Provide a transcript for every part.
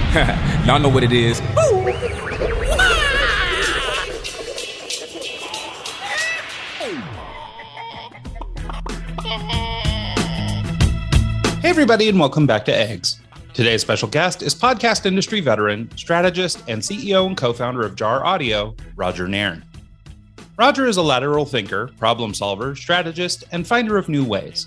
Y'all know what it is. Hey everybody, and welcome back to Eggs. Today's special guest is podcast industry veteran, strategist, and CEO and co-founder of Jar Audio, Roger Nairn. Roger is a lateral thinker, problem solver, strategist, and finder of new ways.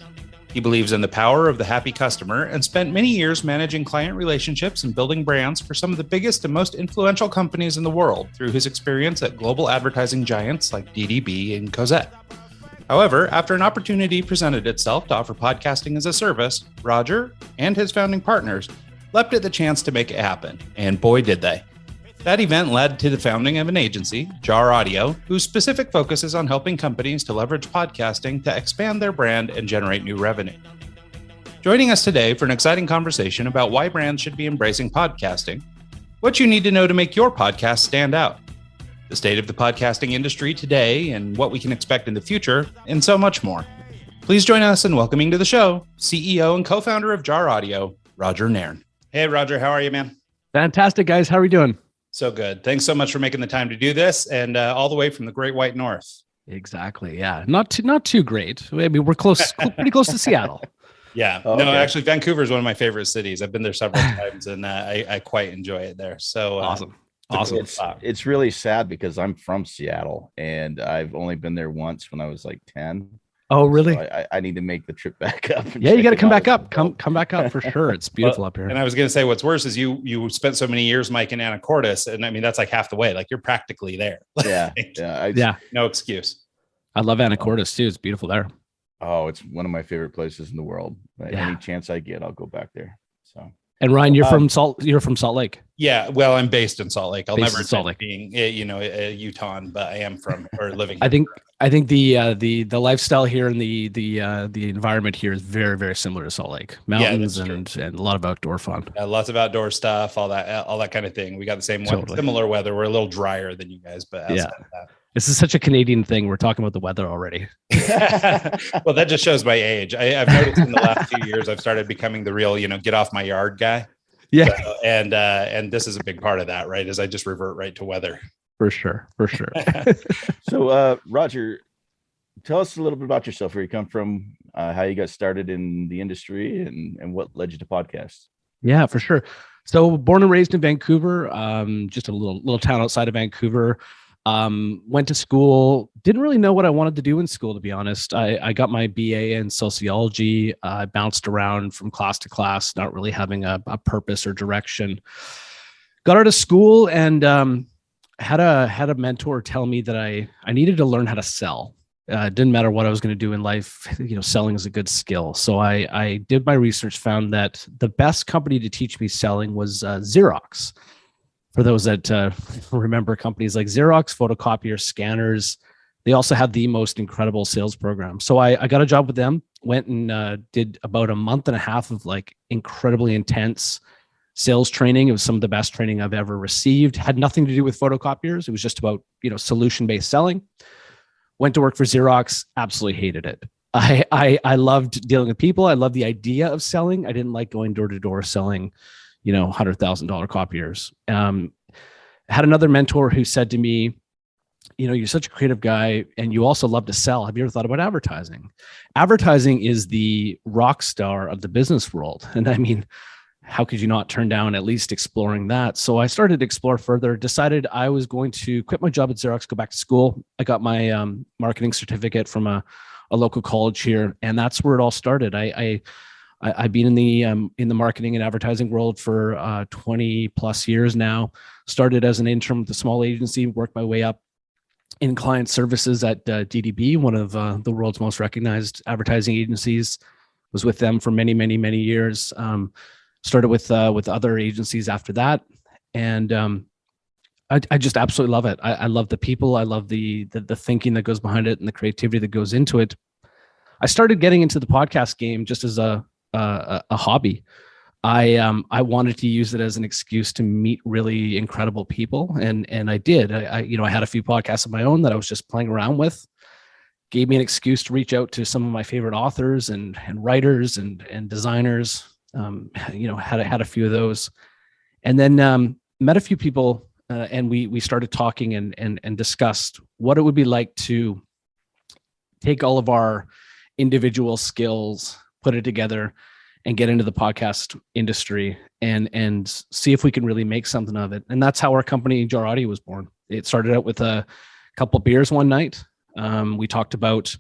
He believes in the power of the happy customer and spent many years managing client relationships and building brands for some of the biggest and most influential companies in the world through his experience at global advertising giants like DDB and Cossette. However, after an opportunity presented itself to offer podcasting as a service, Roger and his founding partners leapt at the chance to make it happen, and boy did they. That event led to the founding of an agency, Jar Audio, whose specific focus is on helping companies to leverage podcasting to expand their brand and generate new revenue. Joining us today for an exciting conversation about why brands should be embracing podcasting, what you need to know to make your podcast stand out, the state of the podcasting industry today and what we can expect in the future, and so much more. Please join us in welcoming to the show, CEO and co-founder of Jar Audio, Roger Nairn. Hey, Roger, how are you, man? Fantastic, guys. How are we doing? So good. Thanks so much for making the time to do this, and all the way from the Great White North. Exactly. Yeah. Not too great. I mean, we're pretty close to Seattle. Yeah. Oh, no, okay. Actually, Vancouver is one of my favorite cities. I've been there several times, and I quite enjoy it there. So Awesome. It's really sad because I'm from Seattle and I've only been there once when I was like 10. Oh, really? So I need to make the trip back up. Yeah, you got to come back up. Come back up for sure. It's beautiful up here. And I was going to say, what's worse is you spent so many years, Mike, in Anacortes, and I mean that's like half the way. Like you're practically there. Yeah, yeah. No excuse. I love Anacortes too. It's beautiful there. Oh, it's one of my favorite places in the world. Yeah. Any chance I get, I'll go back there. So. And Ryan, you're from Salt Lake. Yeah, well, I'm based in Salt Lake. I'll Based never in Salt Lake. being a Utahn, but I am from or living. I think the lifestyle here and the environment here is very, very similar to Salt Lake. Mountains and a lot of outdoor fun. Lots of outdoor stuff, all that kind of thing. We got the same Totally. similar weather. We're a little drier than you guys, but outside of that. This is such a Canadian thing. We're talking about the weather already. Well, that just shows my age. I've noticed in the last few years, I've started becoming the real, get off my yard guy. Yeah. So, and this is a big part of that, right? Is I just revert right to weather. For sure. So, Roger, tell us a little bit about yourself, where you come from, how you got started in the industry, and what led you to podcasts. Yeah, for sure. So born and raised in Vancouver, just a little town outside of Vancouver. Went to school, didn't really know what I wanted to do in school, to be honest. I got my BA in sociology. I bounced around from class to class, not really having a purpose or direction. Got out of school and had a mentor tell me that I needed to learn how to sell. It didn't matter what I was going to do in life, selling is a good skill. So I did my research, found that the best company to teach me selling was Xerox. For those that remember companies like Xerox, photocopier, scanners, they also had the most incredible sales program. So I got a job with them, went and did about a month and a half of like incredibly intense sales training. It was some of the best training I've ever received. Had nothing to do with photocopiers. It was just about, solution-based selling. Went to work for Xerox, absolutely hated it. I loved dealing with people. I loved the idea of selling. I didn't like going door to door selling $100,000 copiers. Had another mentor who said to me, you're such a creative guy and you also love to sell. Have you ever thought about advertising? Advertising is the rock star of the business world. And I mean, how could you not turn down at least exploring that? So I started to explore further, decided I was going to quit my job at Xerox, go back to school. I got my marketing certificate from a local college here. And that's where it all started. I've been in the marketing and advertising world for 20 plus years now. Started as an intern with a small agency, worked my way up in client services at DDB, one of the world's most recognized advertising agencies. Was with them for many, many, many years. Started with other agencies after that, and I just absolutely love it. I love the people. I love the thinking that goes behind it and the creativity that goes into it. I started getting into the podcast game just as a hobby. I wanted to use it as an excuse to meet really incredible people, and I did. I had a few podcasts of my own that I was just playing around with. Gave me an excuse to reach out to some of my favorite authors and writers and designers. Had a few of those, And then met a few people, and we started talking and discussed what it would be like to take all of our individual skills, put it together, and get into the podcast industry and see if we can really make something of it. And that's how our company, Jar Audio, was born. It started out with a couple of beers one night. We talked about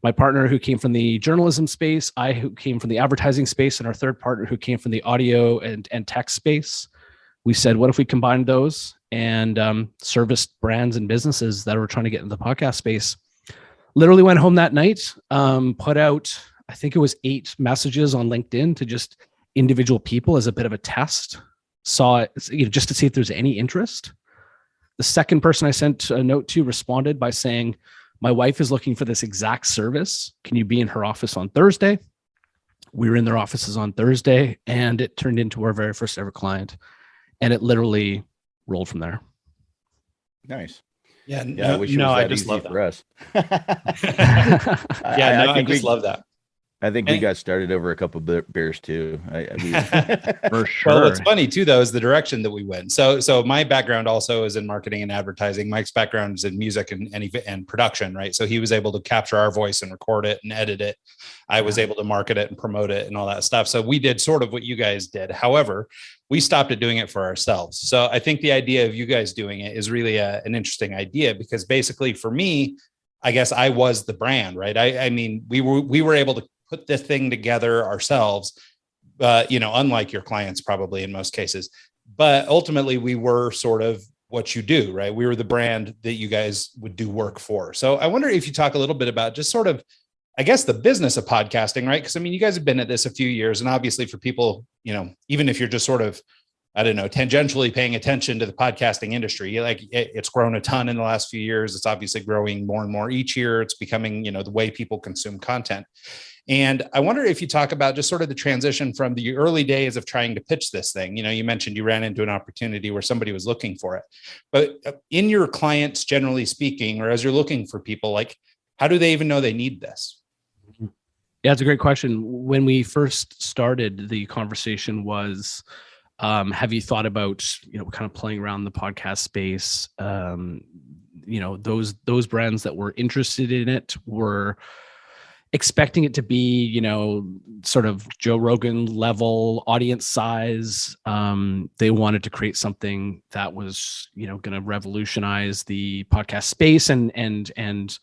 my partner who came from the journalism space, I who came from the advertising space, and our third partner who came from the audio and tech space. We said, what if we combined those and serviced brands and businesses that were trying to get into the podcast space? Literally went home that night, put out, I think it was 8 messages on LinkedIn to just individual people as a bit of a test. Saw it, just to see if there's any interest. The second person I sent a note to responded by saying, my wife is looking for this exact service. Can you be in her office on Thursday? We were in their offices on Thursday, and it turned into our very first ever client. And it literally rolled from there. Nice. Yeah. I wish it was that easy for us. I just love that. I think we got started over a couple of beers too. For sure. Well, what's funny too, though, is the direction that we went. So my background also is in marketing and advertising. Mike's background is in music and production, right? So he was able to capture our voice and record it and edit it. I was able to market it and promote it and all that stuff. So we did sort of what you guys did. However, we stopped at doing it for ourselves. So I think the idea of you guys doing it is really an interesting idea, because basically for me, I guess I was the brand, right? I mean, we were able to put this thing together ourselves, unlike your clients probably in most cases. But ultimately, we were sort of what you do, right? We were the brand that you guys would do work for. So I wonder if you talk a little bit about just sort of, I guess, the business of podcasting, right? Because I mean, you guys have been at this a few years, and obviously for people, even if you're just sort of, I don't know, tangentially paying attention to the podcasting industry, like it's grown a ton in the last few years. It's obviously growing more and more each year. It's becoming, the way people consume content. And I wonder if you talk about just sort of the transition from the early days of trying to pitch this thing. You mentioned you ran into an opportunity where somebody was looking for it, but in your clients, generally speaking, or as you're looking for people, like, how do they even know they need this? Yeah, it's a great question. When we first started, the conversation was, have you thought about, kind of playing around the podcast space? Those brands that were interested in it were expecting it to be, sort of Joe Rogan level audience size. They wanted to create something that was, going to revolutionize the podcast space, and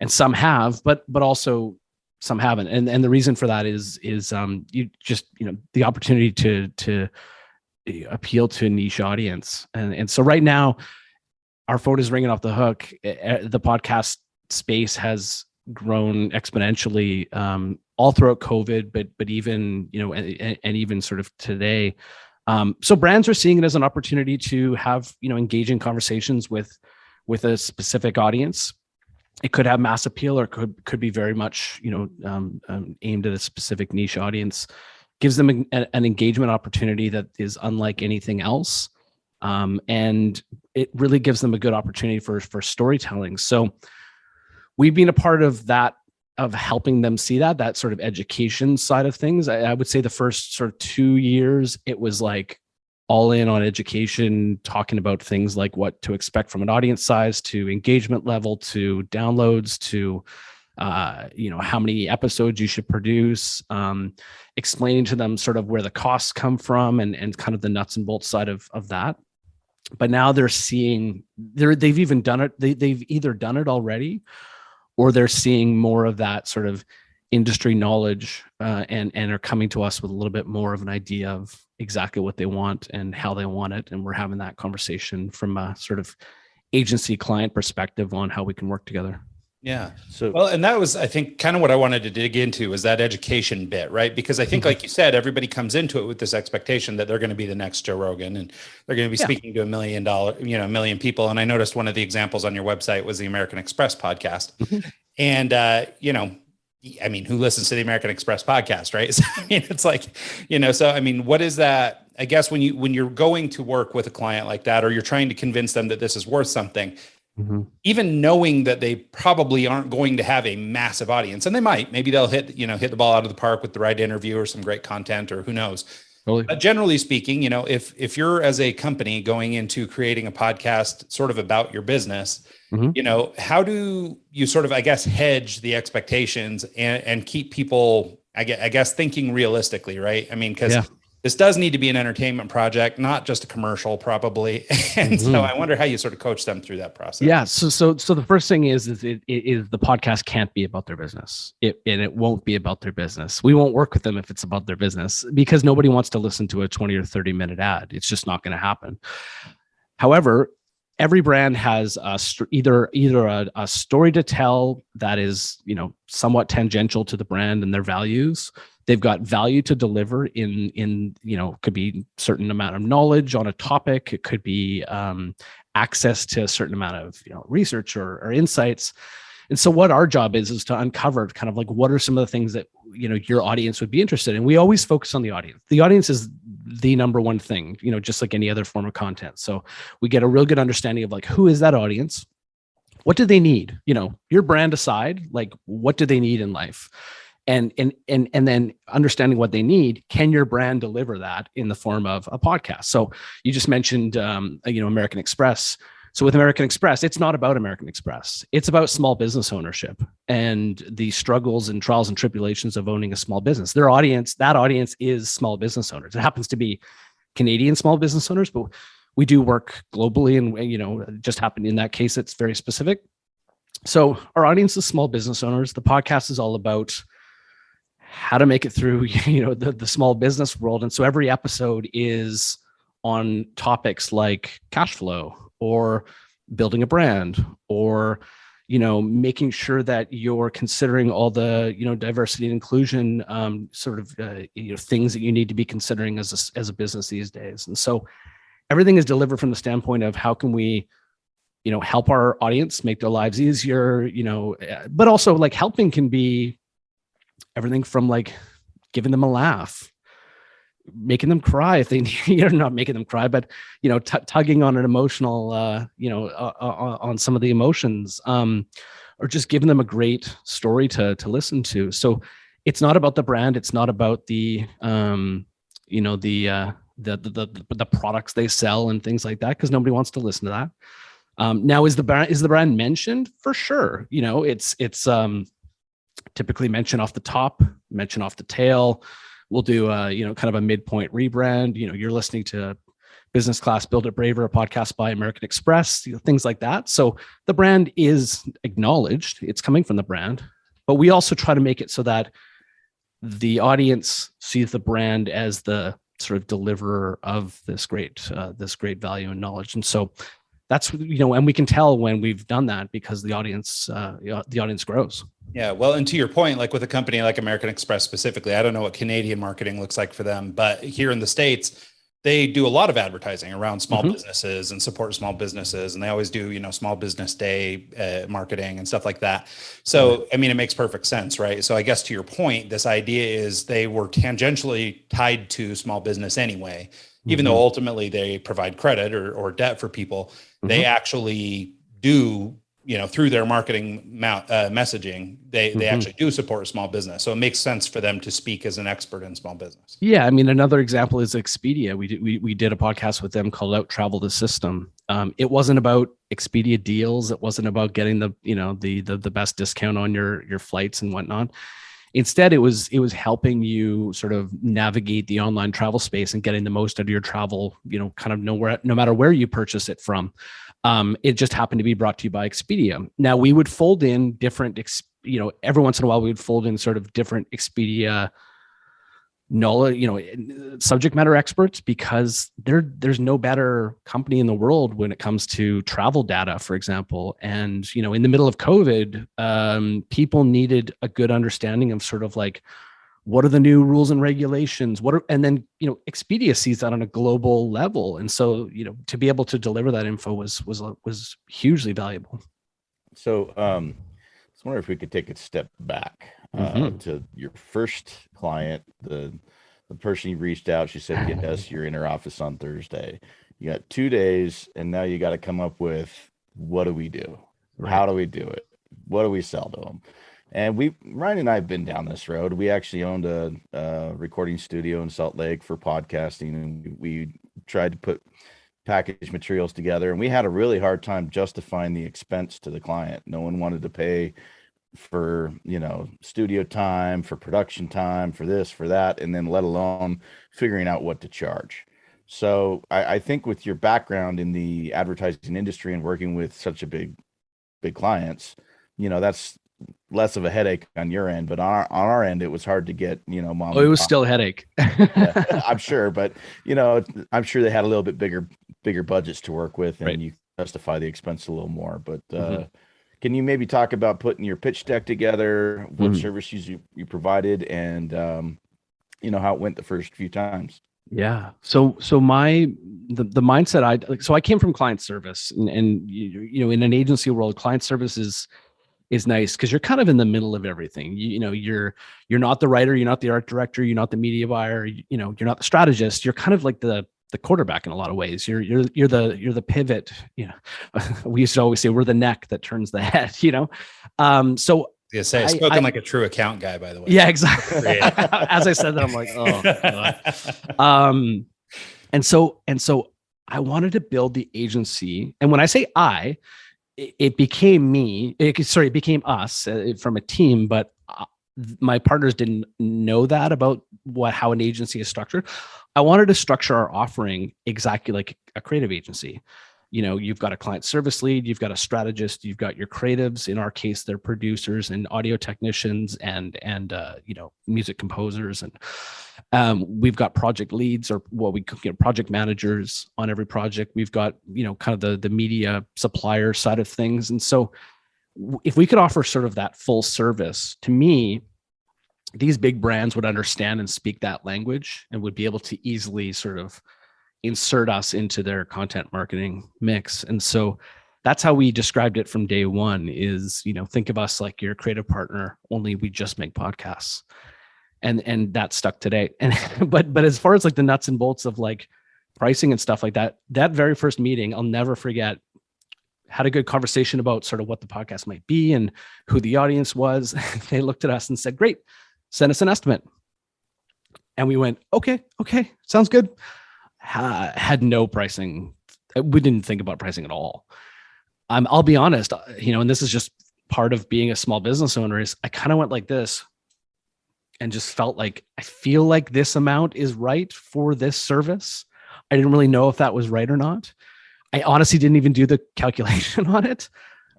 some have, but also some haven't. And the reason for that is you just, the opportunity to appeal to a niche audience. And so right now our phone is ringing off the hook. The podcast space has grown exponentially all throughout COVID, but even, and even sort of today. So brands are seeing it as an opportunity to have, engaging conversations with a specific audience. It could have mass appeal, or could be very much, aimed at a specific niche audience. Gives them an engagement opportunity that is unlike anything else. And it really gives them a good opportunity for storytelling. So we've been a part of that, of helping them see that sort of education side of things. I would say the first sort of 2 years, it was like all in on education, talking about things like what to expect from an audience size, to engagement level, to downloads, to how many episodes you should produce, explaining to them sort of where the costs come from, and kind of the nuts and bolts side of that. But now they're seeing, they've even done it. They've either done it already, or they're seeing more of that sort of industry knowledge, and are coming to us with a little bit more of an idea of exactly what they want and how they want it. And we're having that conversation from a sort of agency client perspective on how we can work together. Yeah. So, well, and that was, I think, kind of what I wanted to dig into, is that education bit, right? Because I think, like you said, everybody comes into it with this expectation that they're going to be the next Joe Rogan, and they're going to be speaking to $1 million people. And I noticed one of the examples on your website was the American Express podcast. And, I mean, who listens to the American Express podcast, right? So, I mean, it's like, so, I mean, what is that? I guess when you're going to work with a client like that, or you're trying to convince them that this is worth something, even knowing that they probably aren't going to have a massive audience, and maybe they'll hit the ball out of the park with the right interview or some great content, or who knows. Totally. Generally speaking, if you're as a company going into creating a podcast sort of about your business, how do you sort of, I guess, hedge the expectations and keep people, I guess, thinking realistically, right? I mean, because this does need to be an entertainment project, not just a commercial, probably. And so I wonder how you sort of coach them through that process. Yeah. So the first thing is the podcast can't be about their business. It won't be about their business. We won't work with them if it's about their business, because nobody wants to listen to a 20 or 30-minute ad. It's just not going to happen. However, every brand has either a story to tell that is, somewhat tangential to the brand and their values. They've got value to deliver in could be a certain amount of knowledge on a topic. It could be access to a certain amount of research or insights. And so what our job is to uncover kind of like, what are some of the things that your audience would be interested in. We always focus on the audience. The audience is the number one thing, just like any other form of content. So we get a real good understanding of like, who is that audience? What do they need? Your brand aside, like, what do they need in life? And then understanding what they need, can your brand deliver that in the form of a podcast? So you just mentioned, American Express. So with American Express, it's not about American Express. It's about small business ownership and the struggles and trials and tribulations of owning a small business. That audience is small business owners. It happens to be Canadian small business owners, but we do work globally, and just happened in that case, it's very specific. So our audience is small business owners. The podcast is all about how to make it through, the small business world. And so every episode is on topics like cash flow or building a brand or, making sure that you're considering all the, diversity and inclusion things that you need to be considering as a business these days. And so everything is delivered from the standpoint of how can we, help our audience make their lives easier, but also like helping can be everything from like giving them a laugh, making them cry if they need, not making them cry, but tugging on an emotional, on some of the emotions, or just giving them a great story to listen to. So it's not about the brand. It's not about the products they sell and things like that, because nobody wants to listen to that. Now, is the brand mentioned? For sure. It's typically mention off the top, mention off the tail. We'll do kind of a midpoint rebrand. You're listening to Business Class Build It Braver, a podcast by American Express, things like that. So the brand is acknowledged. It's coming from the brand, but we also try to make it so that the audience sees the brand as the sort of deliverer of this great value and knowledge. And so that's, and we can tell when we've done that because the audience grows. Yeah. Well, and to your point, like with a company like American Express specifically, I don't know what Canadian marketing looks like for them, but here in the States, they do a lot of advertising around small businesses and support small businesses. And they always do, small business day marketing and stuff like that. So, I mean, it makes perfect sense, right? So I guess to your point, this idea is they were tangentially tied to small business anyway, even though ultimately they provide credit or debt for people, they actually do, through their marketing messaging, they actually do support a small business. So it makes sense for them to speak as an expert in small business. Yeah. I mean, another example is Expedia. We did a podcast with them called Out Travel the System. It wasn't about Expedia deals. It wasn't about getting the best discount on your flights and whatnot. Instead, it was helping you sort of navigate the online travel space and getting the most out of your travel, kind of no matter where you purchase it from. It just happened to be brought to you by Expedia. Now we would fold in different, every once in a while we would fold in sort of different Expedia knowledge, subject matter experts, because there's no better company in the world when it comes to travel data, for example. And, in the middle of COVID, people needed a good understanding of sort of like, what are the new rules and regulations? And then, Expedia sees that on a global level. And so, to be able to deliver that info was hugely valuable. So, I was wondering if we could take a step back to your first client, the person you reached out. She said, yes, you're in her office on Thursday. You got 2 days, and now you got to come up with, what do we do? Right. How do we do it? What do we sell to them? And Ryan and I have been down this road. We actually owned a recording studio in Salt Lake for podcasting, and we tried to put package materials together, and we had a really hard time justifying the expense to the client. No one wanted to pay for, studio time, for production time, for this, for that, and then let alone figuring out what to charge. So I think with your background in the advertising industry and working with such a big clients, that's less of a headache on your end, but on our end, it was hard to get, mom. Oh, it was still a headache. Yeah, I'm sure, but I'm sure they had a little bit bigger budgets to work with, and you justify the expense a little more. But can you maybe talk about putting your pitch deck together, what services you provided, and how it went the first few times? Yeah. So my the mindset I came from client service, and in an agency world, client service is nice because you're kind of in the middle of everything. You're not the writer, you're not the art director, you're not the media buyer, you're not the strategist. You're kind of like the quarterback in a lot of ways. You're the pivot. We used to always say we're the neck that turns the head. So yeah, spoken like a true account guy, by the way. Yeah, exactly. As I said that, I'm like, oh God. And so I wanted to build the agency, and when I say it became me. It became us from a team, but my partners didn't know that about how an agency is structured. I wanted to structure our offering exactly like a creative agency. You've got a client service lead, you've got a strategist, you've got your creatives. In our case, they're producers and audio technicians and music composers, and we've got project leads, or what we project managers on every project. We've got kind of the media supplier side of things, and so if we could offer sort of that full service, to me, these big brands would understand and speak that language and would be able to easily sort of insert us into their content marketing mix. And so that's how we described it from day one is, think of us like your creative partner, only we just make podcasts. And that stuck today. And, but as far as like the nuts and bolts of like pricing and stuff like that very first meeting, I'll never forget, had a good conversation about sort of what the podcast might be and who the audience was. They looked at us and said, great, send us an estimate. And we went, okay, sounds good. Had no pricing. We didn't think about pricing at all. I'll be honest, and this is just part of being a small business owner, is I kind of went like this and just felt like, I feel like this amount is right for this service. I didn't really know if that was right or not. I honestly didn't even do the calculation on it.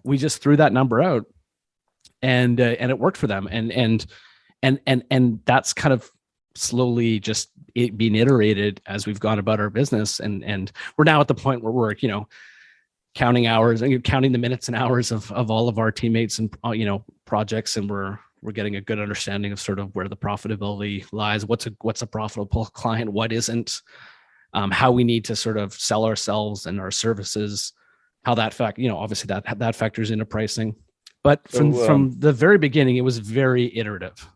We just threw that number out, and it worked for them. And that's kind of slowly just being iterated as we've gone about our business. And we're now at the point where we're, counting hours and counting the minutes and hours of all of our teammates and, projects. And we're getting a good understanding of sort of where the profitability lies. What's a profitable client? What isn't? How we need to sort of sell ourselves and our services, how that obviously that factors into pricing. But from the very beginning, it was very iterative.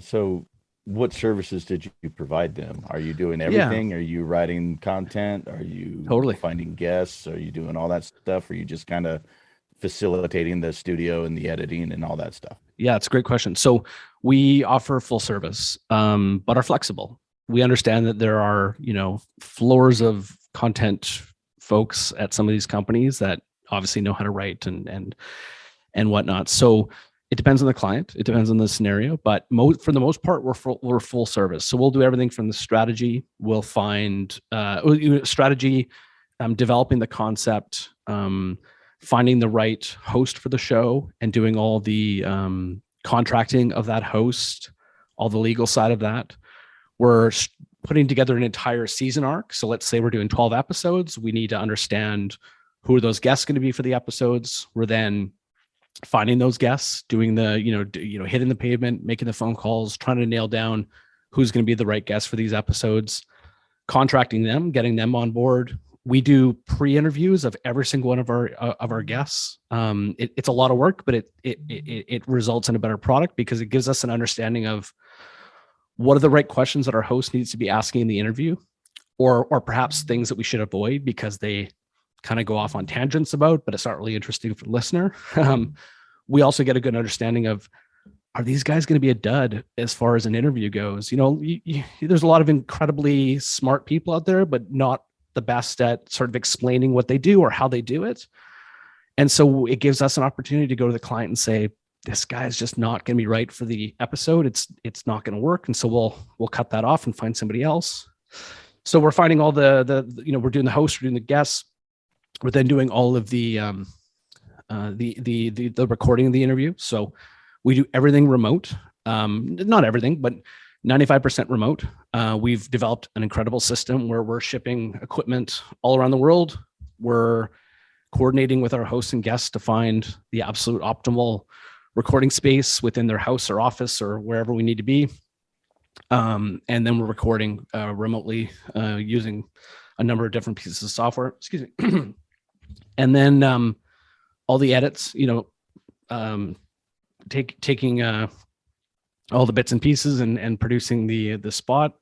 So what services did you provide them? Are you doing everything? Are you writing content? Are you totally finding guests? Are you doing all that stuff? Are you just kind of facilitating the studio and the editing and all that stuff? Yeah, it's a great question. So we offer full service, but are flexible. We understand that there are, floors of content folks at some of these companies that obviously know how to write and whatnot. So it depends on the client. It depends on the scenario, but for the most part, we're full service. So we'll do everything from the strategy. We'll find strategy, developing the concept, finding the right host for the show, and doing all the contracting of that host, all the legal side of that. We're putting together an entire season arc. So let's say we're doing 12 episodes. We need to understand who are those guests going to be for the episodes. We're then finding those guests, doing the, hitting the pavement, making the phone calls, trying to nail down who's going to be the right guest for these episodes, contracting them, getting them on board. We do pre-interviews of every single one of our guests. It's a lot of work, but it results in a better product because it gives us an understanding of what are the right questions that our host needs to be asking in the interview, or perhaps things that we should avoid because they kind of go off on tangents about, but it's not really interesting for the listener. We also get a good understanding of are these guys going to be a dud as far as an interview goes? There's a lot of incredibly smart people out there, but not the best at sort of explaining what they do or how they do it. And so it gives us an opportunity to go to the client and say, this guy's just not going to be right for the episode. It's not going to work. And so we'll cut that off and find somebody else. So we're finding all we're doing the host, we're doing the guests. We're then doing all of the recording of the interview. So we do everything remote. Not everything, but 95% remote. We've developed an incredible system where we're shipping equipment all around the world. We're coordinating with our hosts and guests to find the absolute optimal recording space within their house or office or wherever we need to be. And then we're recording remotely using a number of different pieces of software. Excuse me. And then all the edits, taking all the bits and pieces and producing the spot,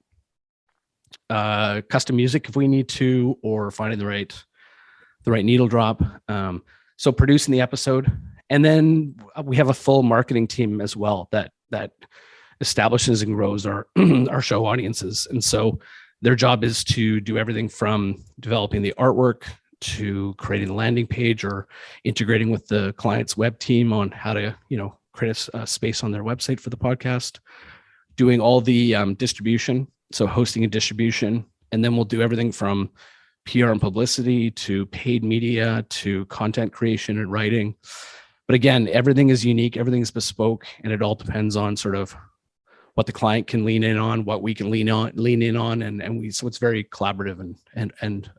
custom music if we need to, or finding the right needle drop. So producing the episode. And then we have a full marketing team as well that establishes and grows our our show audiences. And so their job is to do everything from developing the artwork to creating the landing page or integrating with the client's web team on how to, create a space on their website for the podcast, doing all the distribution. So hosting and distribution. And then we'll do everything from PR and publicity to paid media to content creation and writing. But again, everything is unique, everything is bespoke, and it all depends on sort of what the client can lean in on, what we can lean in on, and so it's very collaborative and kind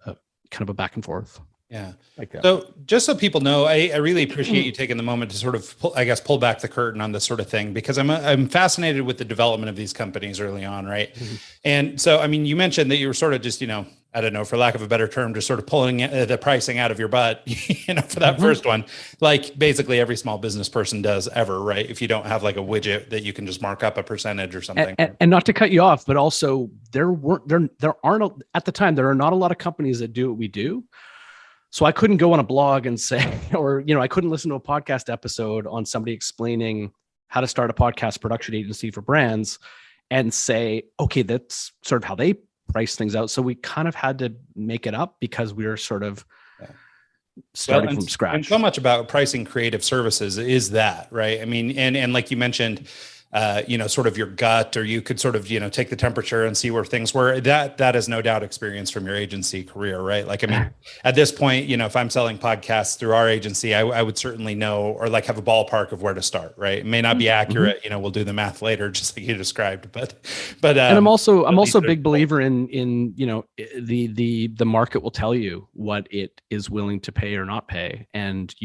of a back and forth. Yeah. Like that. So just so people know, I really appreciate you taking the moment to sort of pull back the curtain on this sort of thing, because I'm fascinated with the development of these companies early on. Right. Mm-hmm. And so, I mean, you mentioned that you were sort of just, I don't know, for lack of a better term, just sort of pulling the pricing out of your butt, for that mm-hmm. first one, like basically every small business person does ever, right? If you don't have like a widget that you can just mark up a percentage or something. And not to cut you off, but also there aren't at the time, there are not a lot of companies that do what we do. So I couldn't go on a blog and say, or, I couldn't listen to a podcast episode on somebody explaining how to start a podcast production agency for brands and say, okay, that's sort of how they price things out. So we kind of had to make it up because we were sort of starting from scratch. And so much about pricing creative services is that, right? I mean, and like you mentioned, sort of your gut, or you could sort of, take the temperature and see where things were. That is no doubt experience from your agency career, right? Like, I mean, at this point, if I'm selling podcasts through our agency, I would certainly know, or like have a ballpark of where to start, right? It may not be accurate, mm-hmm. We'll do the math later, just like you described, but and I'm also a big believer in the market will tell you what it is willing to pay or not pay. And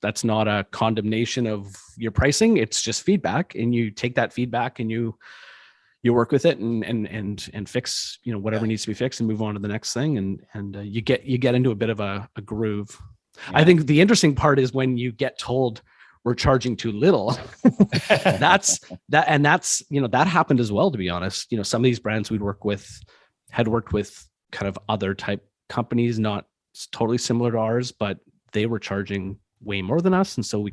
that's not a condemnation of your pricing. It's just feedback, and you take that feedback and you work with it and fix, whatever needs to be fixed and move on to the next thing. And you get into a bit of a groove. Yeah. I think the interesting part is when you get told we're charging too little. that happened as well, to be honest. Some of these brands we'd had worked with kind of other type companies, not totally similar to ours, but they were charging way more than us. And so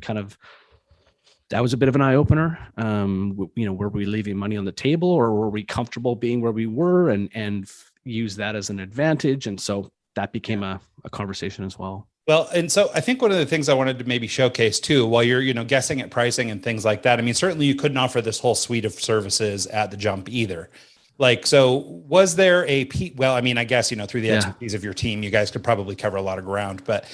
that was a bit of an eye opener. Were we leaving money on the table, or were we comfortable being where we were and use that as an advantage? And so that became a conversation as well. Well, and so I think one of the things I wanted to maybe showcase too, while you're, guessing at pricing and things like that, I mean, certainly you couldn't offer this whole suite of services at the jump either. Like, so was there I guess, through the expertise of your team, you guys could probably cover a lot of ground, but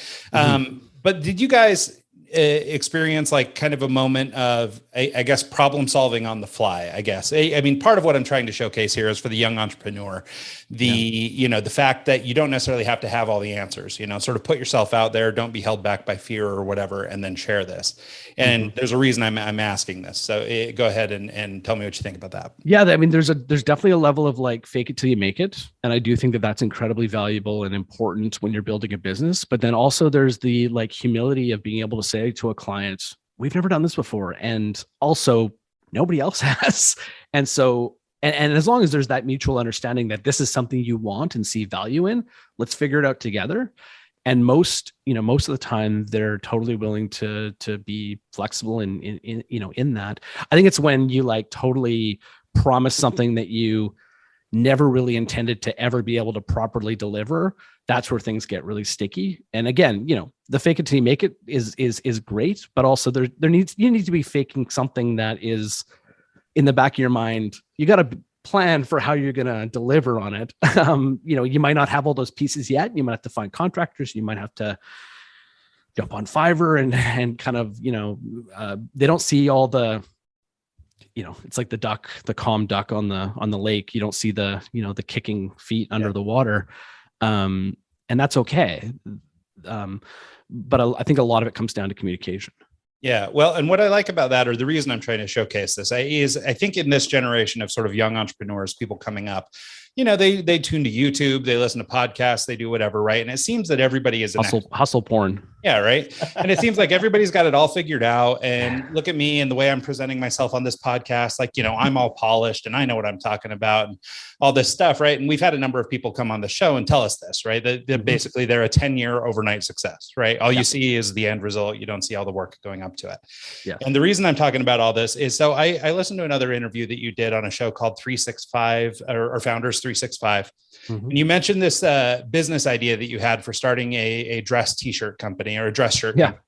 did you guys experience like kind of a moment of, I guess, problem solving on the fly, I guess. I mean, part of what I'm trying to showcase here is for the young entrepreneur, the fact that you don't necessarily have to have all the answers, sort of put yourself out there, don't be held back by fear or whatever, and then share this. And there's a reason I'm asking this. So go ahead and tell me what you think about that. Yeah. I mean, there's definitely a level of like fake it till you make it. And I do think that that's incredibly valuable and important when you're building a business. But then also there's the like humility of being able to say to a client, we've never done this before. And also nobody else has. And so, and as long as there's that mutual understanding that this is something you want and see value in, let's figure it out together. And most of the time they're totally willing to be flexible in that. I think it's when you like totally promise something that you never really intended to ever be able to properly deliver. That's where things get really sticky. And again, the fake it till you make it is great, but also you need to be faking something that is in the back of your mind. You got to plan for how you're going to deliver on it. You might not have all those pieces yet. You might have to find contractors. You might have to jump on Fiverr and kind of, they don't see all the, it's like the calm duck on the lake. You don't see the kicking feet under the water. And that's okay. But I think a lot of it comes down to communication. Yeah. Well, and what I like about that, or the reason I'm trying to showcase this, is I think in this generation of sort of young entrepreneurs, people coming up, they tune to YouTube, they listen to podcasts, they do whatever, right? And it seems that everybody is hustle porn. Yeah, right. And it seems like everybody's got it all figured out. And look at me and the way I'm presenting myself on this podcast, like, I'm all polished and I know what I'm talking about and all this stuff, right? And we've had a number of people come on the show and tell us this, right? That basically they're a 10-year overnight success, right? All you see is the end result. You don't see all the work going up to it. Yeah. And the reason I'm talking about all this is, so I listened to another interview that you did on a show called 365 or Founders 365. Mm-hmm. And you mentioned this business idea that you had for starting a dress t-shirt company or a dress shirt company.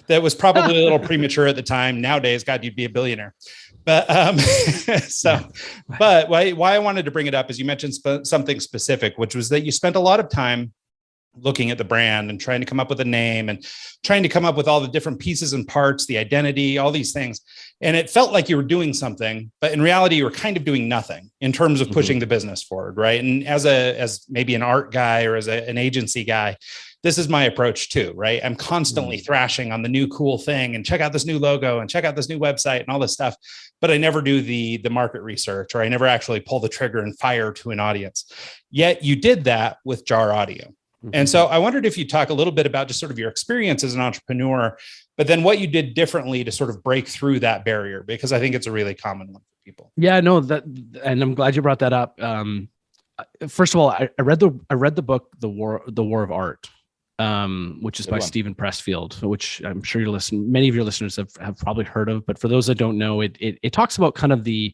That was probably a little premature at the time. Nowadays, God, you'd be a billionaire. But but why I wanted to bring it up is you mentioned something specific, which was that you spent a lot of time looking at the brand and trying to come up with a name and trying to come up with all the different pieces and parts, the identity, all these things. And it felt like you were doing something, but in reality, you were kind of doing nothing in terms of pushing the business forward. Right. And as maybe an art guy or as an agency guy, this is my approach too, right? I'm constantly thrashing on the new cool thing and check out this new logo and check out this new website and all this stuff. But I never do the market research, or I never actually pull the trigger and fire to an audience. Yet you did that with Jar Audio. And so I wondered if you talk a little bit about just sort of your experience as an entrepreneur, but then what you did differently to sort of break through that barrier, because I think it's a really common one for people. Yeah, no, and I'm glad you brought that up. First of all, I read the book, The War of Art, which is by Stephen Pressfield, which I'm sure many of your listeners have probably heard of, but for those that don't know, it talks about kind of the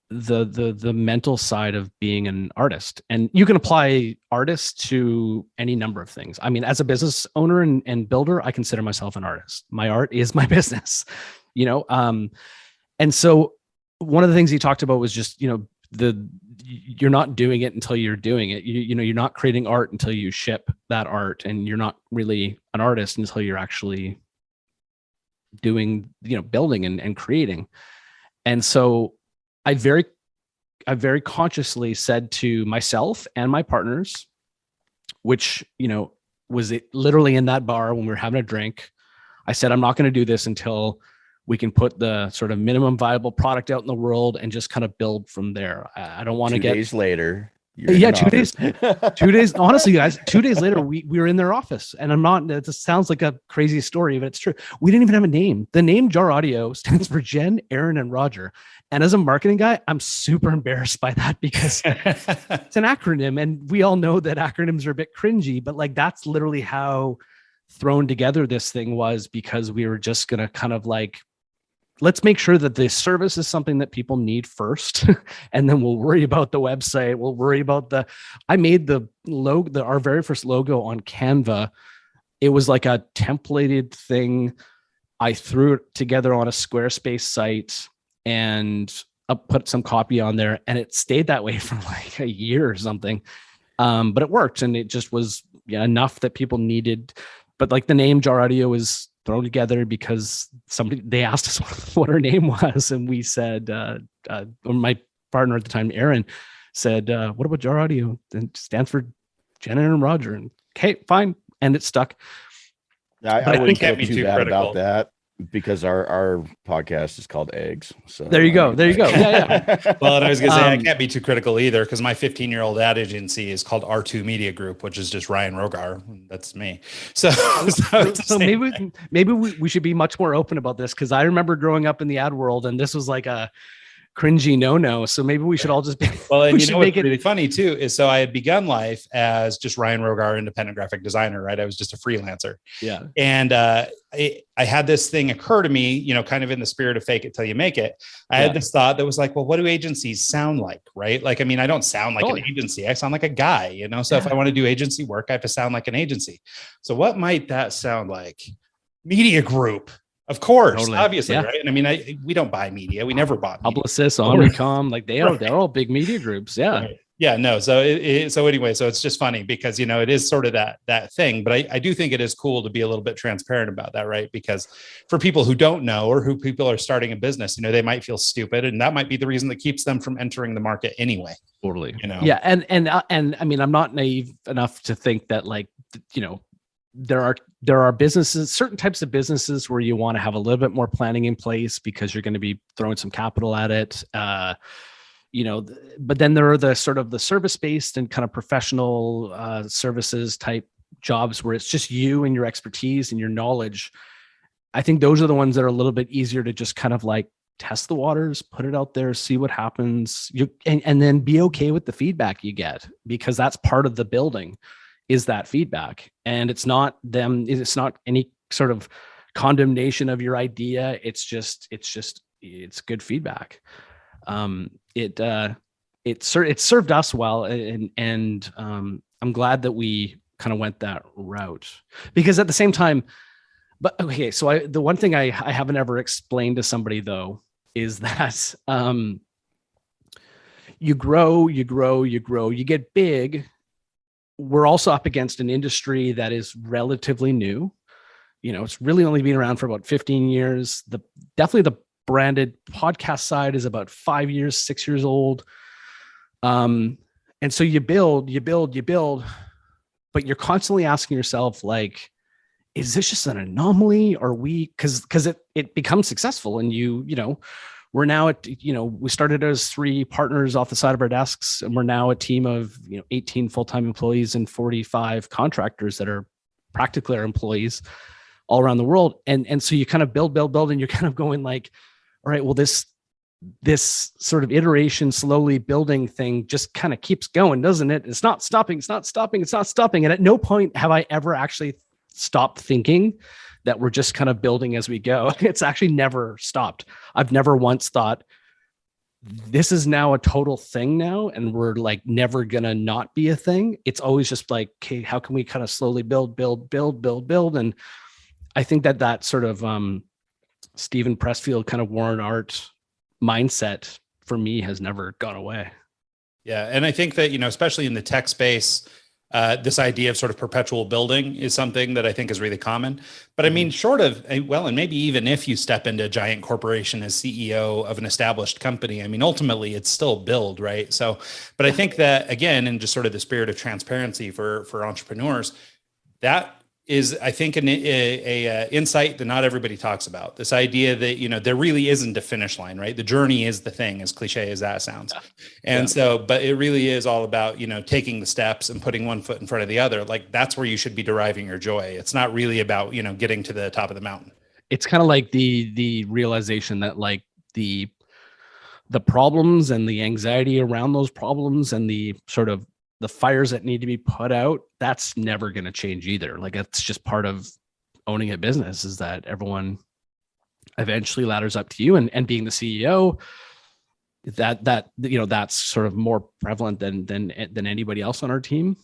mental side of being an artist. And you can apply artist to any number of things. I mean, as a business owner and builder, I consider myself an artist. My art is my business, and so one of the things he talked about was just, you're not doing it until you're doing it. You're not creating art until you ship that art, and you're not really an artist until you're actually doing, building and creating. And so I very consciously said to myself and my partners, which, was it literally in that bar when we were having a drink, I said, I'm not going to do this until we can put the sort of minimum viable product out in the world and just kind of build from there. I don't want to get 2 days later. 2 days. Honestly, guys, 2 days later, we were in their office, and it sounds like a crazy story, but it's true. We didn't even have a name. The name Jar Audio stands for Jen, Aaron, and Roger. And as a marketing guy, I'm super embarrassed by that because it's an acronym, and we all know that acronyms are a bit cringy, but like that's literally how thrown together this thing was, because we were just going to kind of like, let's make sure that the service is something that people need first. And then we'll worry about the website. We'll worry about I made the logo, our very first logo on Canva. It was like a templated thing. I threw it together on a Squarespace site and put some copy on there, and it stayed that way for like a year or something. But it worked, and it just was enough that people needed. But like the name Jar Audio was thrown together because they asked us what our name was, and we said, or my partner at the time, Aaron, said, "What about Jar Audio?" And it stands for Jen, Aaron, and Roger. And okay, fine, and it stuck. I wouldn't feel too bad about that, because our podcast is called Eggs. So there you go. Yeah. Well, and I was going to say, I can't be too critical either, because my 15-year-old ad agency is called R2 Media Group, which is just Ryan Rogar. That's me. So maybe we should be much more open about this, because I remember growing up in the ad world, and this was like a cringy no. So maybe we should all just be. Well, and you know what's really funny too is so I had begun life as just Ryan Rogar, independent graphic designer, right? I was just a freelancer. Yeah. And I had this thing occur to me, you know, kind of in the spirit of fake it till you make it. I had this thought that was like, well, what do agencies sound like, right? Like, I mean, I don't sound like an agency. I sound like a guy, you know? So if I want to do agency work, I have to sound like an agency. So what might that sound like? Media group. Of course, obviously, right? And I mean, we don't buy media. We never bought media. Publicis, Omnicom, like they're all big media groups. Yeah. Right. Yeah, no. So anyway, so it's just funny because, you know, it is sort of that thing, but I do think it is cool to be a little bit transparent about that, right? Because for people who don't know, or who people are starting a business, you know, they might feel stupid, and that might be the reason that keeps them from entering the market anyway. Totally. You know? Yeah. And I mean, I'm not naive enough to think that, like, you know, there are businesses, certain types of businesses where you want to have a little bit more planning in place because you're going to be throwing some capital at it. You know, but then there are the sort of the service-based and kind of professional services type jobs where it's just you and your expertise and your knowledge. I think those are the ones that are a little bit easier to just kind of like test the waters, put it out there, see what happens, and then be okay with the feedback you get, because that's part of the building, is that feedback. And it's not any sort of condemnation of your idea. It's good feedback. It served us well, and I'm glad that we kind of went that route, because at the same time, but okay, so the one thing I haven't ever explained to somebody though is that you grow, you get big. We're also up against an industry that is relatively new. You know, it's really only been around for about 15 years. Definitely the branded podcast side is about 5 years, 6 years old. And so you build, but you're constantly asking yourself, like, is this just an anomaly? Or because it becomes successful, and you know, we're now we started as 3 partners off the side of our desks, and we're now a team of, 18 full-time employees and 45 contractors that are practically our employees all around the world. And so you kind of build, and you're kind of going like, all right, well, this sort of iteration, slowly building thing just kind of keeps going, doesn't it? It's not stopping. And at no point have I ever actually stopped thinking that we're just kind of building as we go. It's actually never stopped. I've never once thought this is now a total thing now, and we're like never gonna not be a thing. It's always just like, okay, how can we kind of slowly build? And I think that sort of Stephen Pressfield kind of Warren Art mindset for me has never gone away. Yeah. And I think that, especially in the tech space, this idea of sort of perpetual building is something that I think is really common. But I mean, short of, and maybe even if you step into a giant corporation as CEO of an established company, I mean, ultimately it's still build, right? So, but I think that, again, in just sort of the spirit of transparency for entrepreneurs, that is, I think, an insight that not everybody talks about. This idea that, there really isn't a finish line, right? The journey is the thing, as cliche as that sounds. Yeah. And so, but it really is all about, taking the steps and putting one foot in front of the other. Like, that's where you should be deriving your joy. It's not really about, getting to the top of the mountain. It's kind of like the realization that, like, the problems and the anxiety around those problems and the sort of the fires that need to be put out, that's never going to change either. Like, it's just part of owning a business, is that everyone eventually ladders up to you, and being the CEO, that's sort of more prevalent than anybody else on our team.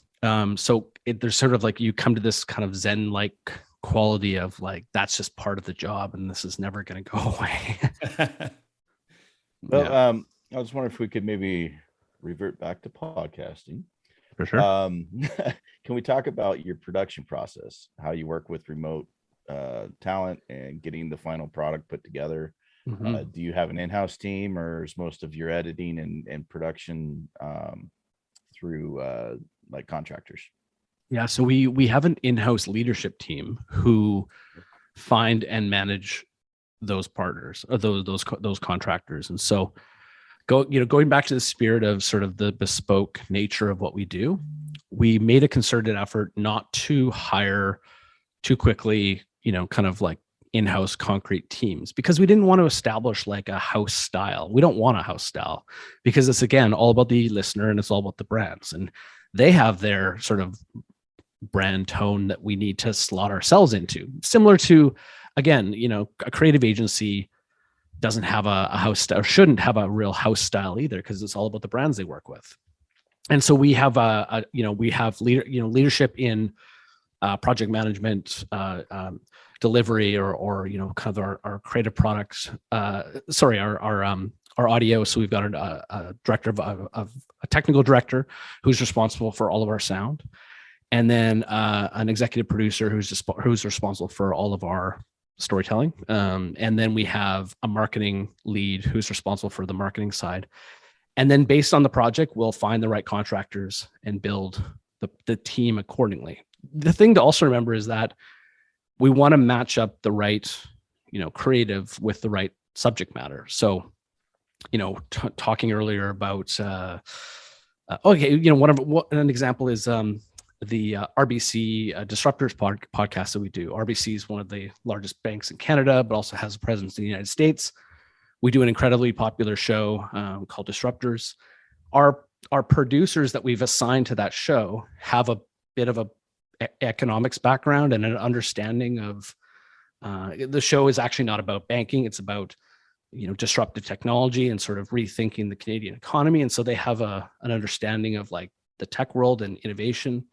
So there's sort of like, you come to this kind of Zen-like quality of like, that's just part of the job, and this is never going to go away. Well, yeah. I was wondering if we could maybe revert back to podcasting. For sure. Can we talk about your production process, how you work with remote talent and getting the final product put together? Mm-hmm. Do you have an in-house team, or is most of your editing and production through like contractors? Yeah, so we have an in-house leadership team who find and manage those partners, or those contractors. And so going back to the spirit of sort of the bespoke nature of what we do, we made a concerted effort not to hire too quickly, kind of like in-house concrete teams, because we didn't want to establish like a house style. We don't want a house style, because it's, again, all about the listener and it's all about the brands, and they have their sort of brand tone that we need to slot ourselves into. Similar to, again, a creative agency doesn't have a house style, or shouldn't have a real house style either, because it's all about the brands they work with. And so we have leadership in project management, delivery, or kind of our creative products. Our audio. So we've got a director of a technical director who's responsible for all of our sound, and then an executive producer who's responsible for all of our storytelling. And then we have a marketing lead who's responsible for the marketing side. And then based on the project, we'll find the right contractors and build the team accordingly. The thing to also remember is that we want to match up the right, creative with the right subject matter. So, talking earlier about, an example is the RBC Disruptors podcast that we do. RBC is one of the largest banks in Canada, but also has a presence in the United States. We do an incredibly popular show called Disruptors. Our producers that we've assigned to that show have a bit of a economics background and an understanding of the show is actually not about banking. It's about, disruptive technology and sort of rethinking the Canadian economy. And so they have an understanding of like the tech world and innovation.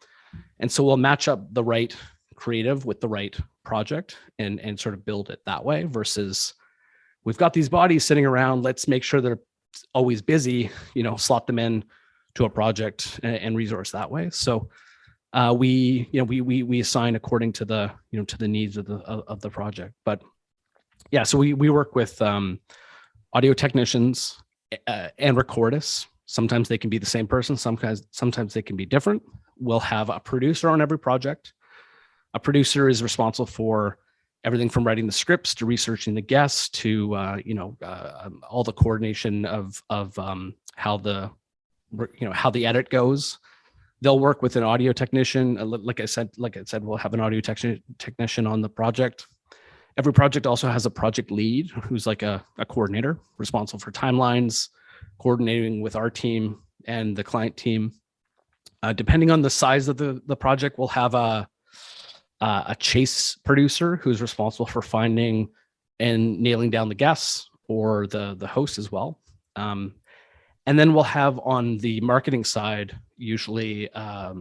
And so we'll match up the right creative with the right project and sort of build it that way, versus we've got these bodies sitting around, let's make sure they're always busy, slot them in to a project and resource that way. So we assign according to the needs of the project. But yeah, so we work with audio technicians and recordists. Sometimes they can be the same person. Sometimes they can be different. We'll have a producer on every project. A producer is responsible for everything from writing the scripts to researching the guests to all the coordination of how the edit goes. They'll work with an audio technician. Like I said, we'll have an audio technician on the project. Every project also has a project lead who's like a coordinator responsible for timelines, coordinating with our team and the client team. Depending on the size of the project, we'll have a chase producer who's responsible for finding and nailing down the guests or the host as well. And then we'll have on the marketing side, usually a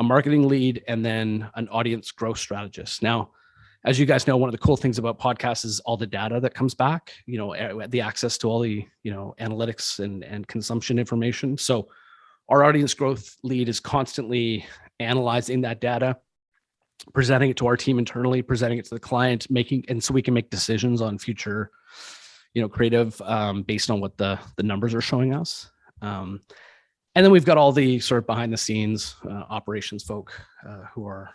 marketing lead and then an audience growth strategist. Now, as you guys know, one of the cool things about podcasts is all the data that comes back, the access to all the, analytics and consumption information. So our audience growth lead is constantly analyzing that data, presenting it to our team internally, presenting it to the client, so we can make decisions on future, creative based on what the numbers are showing us. And then we've got all the sort of behind the scenes operations folk who are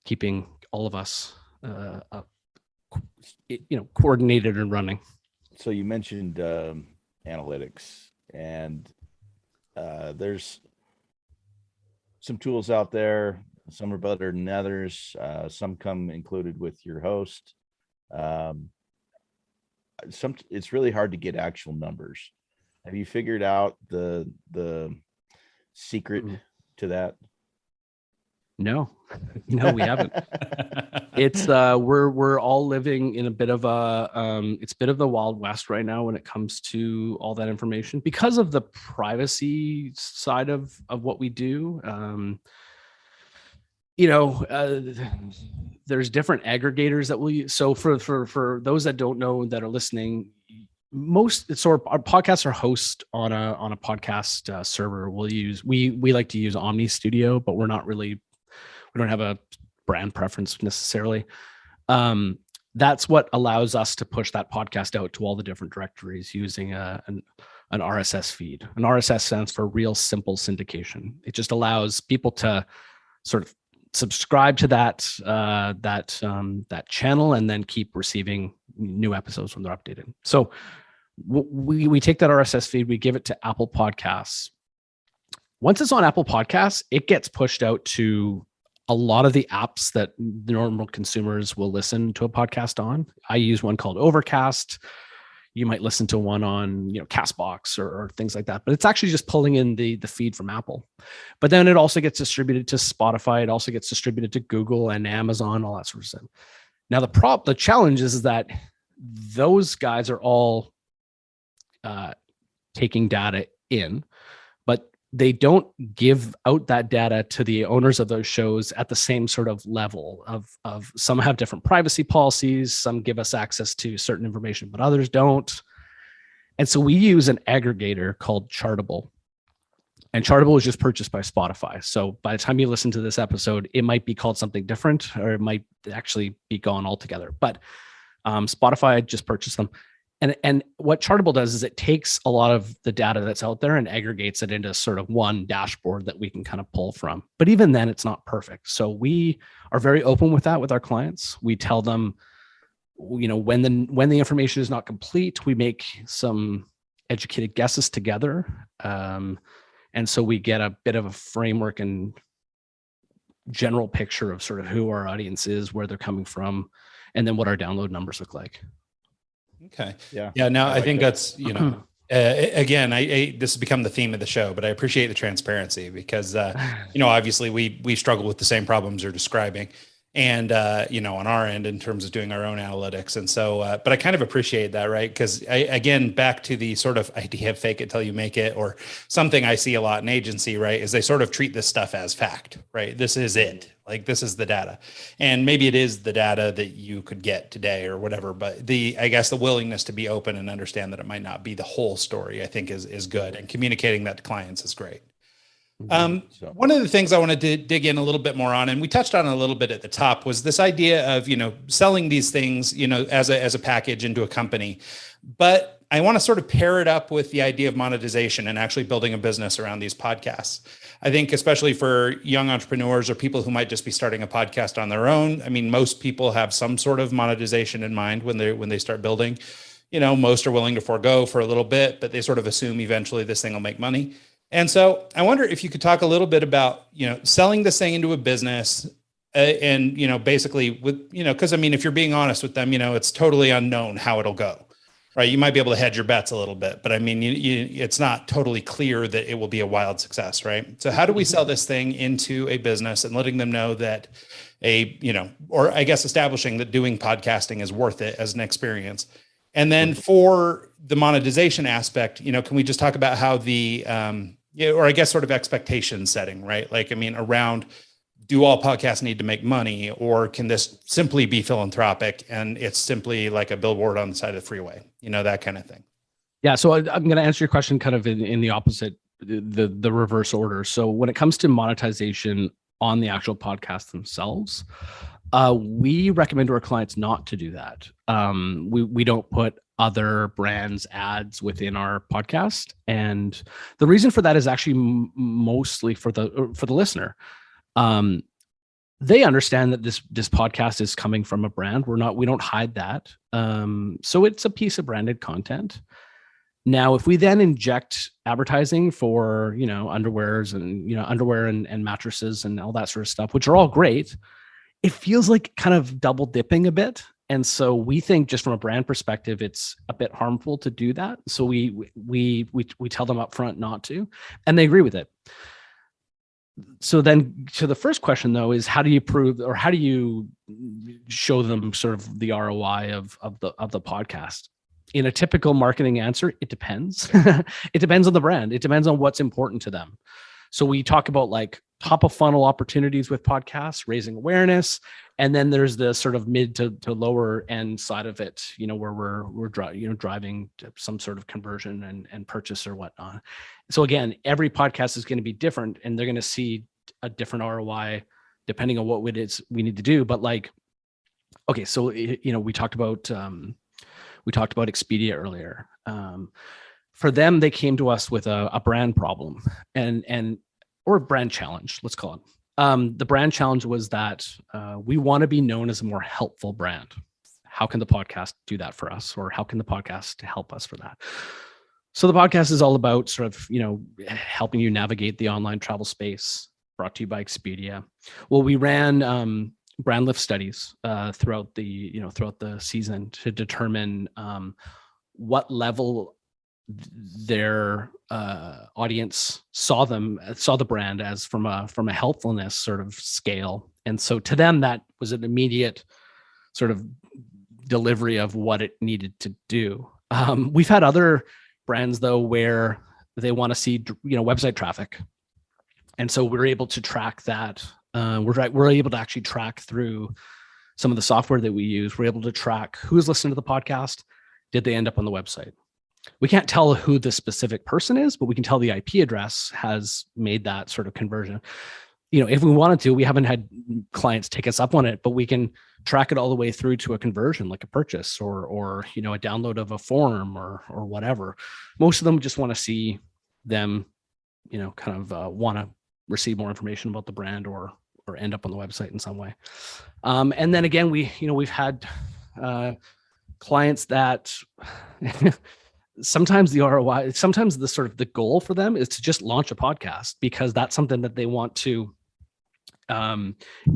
keeping all of us, coordinated and running. So you mentioned analytics, and there's some tools out there. Some are better than others. Some come included with your host. It's really hard to get actual numbers. Have you figured out the secret to that? No, we haven't. It's we're all living in a bit of it's a bit of the Wild West right now when it comes to all that information because of the privacy side of what we do. There's different aggregators that we'll use. So for those that don't know that are listening, our podcasts are hosted on a podcast server. We like to use Omni Studio, but we don't have a brand preference necessarily. That's what allows us to push that podcast out to all the different directories using an RSS feed. An RSS stands for Real Simple Syndication. It just allows people to sort of subscribe to that channel and then keep receiving new episodes when they're updated. So we take that RSS feed, we give it to Apple Podcasts. Once it's on Apple Podcasts, it gets pushed out to a lot of the apps that the normal consumers will listen to a podcast on. I use one called Overcast. You might listen to one on, Castbox or things like that, but it's actually just pulling in the feed from Apple. But then it also gets distributed to Spotify. It also gets distributed to Google and Amazon, all that sort of stuff. Now the challenge is that those guys are all taking data in, but they don't give out that data to the owners of those shows at the same sort of level of some have different privacy policies. Some give us access to certain information, but others don't. And so we use an aggregator called Chartable, and Chartable was just purchased by Spotify. So by the time you listen to this episode, it might be called something different, or it might actually be gone altogether, but Spotify just purchased them. And what Chartable does is it takes a lot of the data that's out there and aggregates it into sort of one dashboard that we can kind of pull from. But even then, it's not perfect. So we are very open with that with our clients. We tell them, when the information is not complete, we make some educated guesses together. And so we get a bit of a framework and general picture of sort of who our audience is, where they're coming from, and then what our download numbers look like. Okay. Yeah. Yeah. No, I think that's, again, this has become the theme of the show, but I appreciate the transparency because, obviously we struggle with the same problems you're describing and, on our end in terms of doing our own analytics. And so, but I kind of appreciate that, right? Because again, back to the sort of idea of fake it till you make it, or something I see a lot in agency, right? Is they sort of treat this stuff as fact, right? This is it. Like, this is the data, and maybe it is the data that you could get today or whatever, but I guess the willingness to be open and understand that it might not be the whole story, I think is good. And communicating that to clients is great. One of the things I wanted to dig in a little bit more on, and we touched on it a little bit at the top, was this idea of, selling these things, as a package into a company. But I want to sort of pair it up with the idea of monetization and actually building a business around these podcasts. I think especially for young entrepreneurs or people who might just be starting a podcast on their own. I mean, most people have some sort of monetization in mind when they start building. Most are willing to forego for a little bit, but they sort of assume eventually this thing will make money. And so I wonder if you could talk a little bit about, selling this thing into a business and, basically with, because I mean, if you're being honest with them, it's totally unknown how it'll go. Right. You might be able to hedge your bets a little bit, but I mean, it's not totally clear that it will be a wild success. Right. So how do we sell this thing into a business and letting them know that or I guess establishing that doing podcasting is worth it as an experience? And then for the monetization aspect, can we just talk about how or I guess sort of expectation setting, right? Like, I mean, around, do all podcasts need to make money, or can this simply be philanthropic and it's simply like a billboard on the side of the freeway, that kind of thing? Yeah. So I'm going to answer your question kind of in the opposite, the reverse order. So when it comes to monetization on the actual podcast themselves, we recommend to our clients not to do that. We don't put other brands' ads within our podcast. And the reason for that is actually mostly for the listener. They understand that this podcast is coming from a brand. We don't hide that. So it's a piece of branded content. Now, if we then inject advertising for, underwears and, underwear and mattresses and all that sort of stuff, which are all great, it feels like kind of double dipping a bit. And so we think just from a brand perspective, it's a bit harmful to do that. So we tell them up front not to, and they agree with it. So then to the first question though, is how do you prove, or how do you show them sort of the ROI of the podcast? In a typical marketing answer, it depends. It depends on the brand. It depends on what's important to them. So we talk about like top of funnel opportunities with podcasts, raising awareness. And then there's the sort of mid to lower end side of it, where we're driving to some sort of conversion and purchase or whatnot. So again, every podcast is going to be different, and they're going to see a different ROI depending on what it is we need to do. But like, okay, so we talked about Expedia earlier. For them, they came to us with a brand problem or a brand challenge, let's call it. The brand challenge was that we want to be known as a more helpful brand. How can the podcast do that for us? Or how can the podcast help us for that? So the podcast is all about sort of, helping you navigate the online travel space. brought to you by Expedia. Well, we ran brand lift studies throughout the season to determine what level their audience saw the brand as from a healthfulness sort of scale. And so to them, that was an immediate sort of delivery of what it needed to do. We've had other brands though where they want to see website traffic, and so we're able to track that. We're able to actually track through some of the software that we use. We're able to track who's listening to the podcast. Did they end up on the website? We can't tell who the specific person is, but we can tell the IP address has made that sort of conversion. If we wanted to, we haven't had clients take us up on it, but we can track it all the way through to a conversion, like a purchase or a download of a form or whatever. Most of them just want to see them, want to receive more information about the brand or end up on the website in some way. And then again, we've had clients that sometimes the ROI, sometimes the sort of the goal for them is to just launch a podcast because that's something that they want to